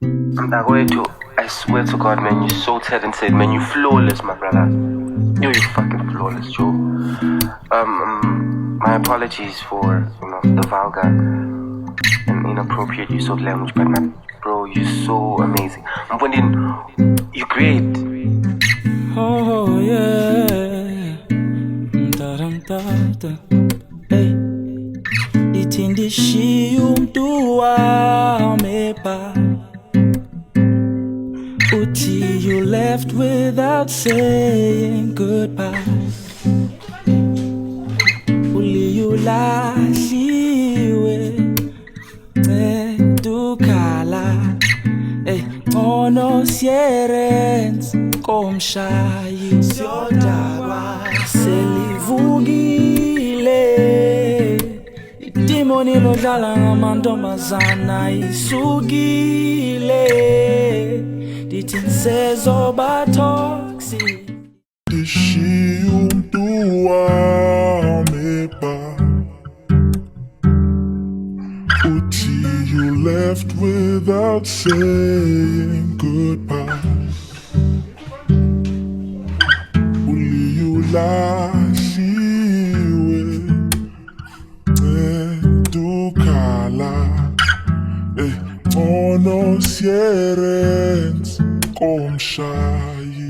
I'm that way too. I swear to God, man, you're so talented, man. You're flawless, my brother. You're fucking flawless, Joe. My apologies for the vulgar and inappropriate use of language, but man, bro, you're so amazing. I'm wondering, you're great. Oh yeah, hey, itindishi umdua meba. Uti, you left without saying goodbye. Uli you lashiwe dukala. Hey, ono sierens komshayi siodaba selivugile. Idimoni lodlala ngamantombazana isugile. Ditinsezo ba toxic. Dishi umdua meba. Uti, you left without saying goodbye. Uli you lashiwe dukala. Ono sierens komshayi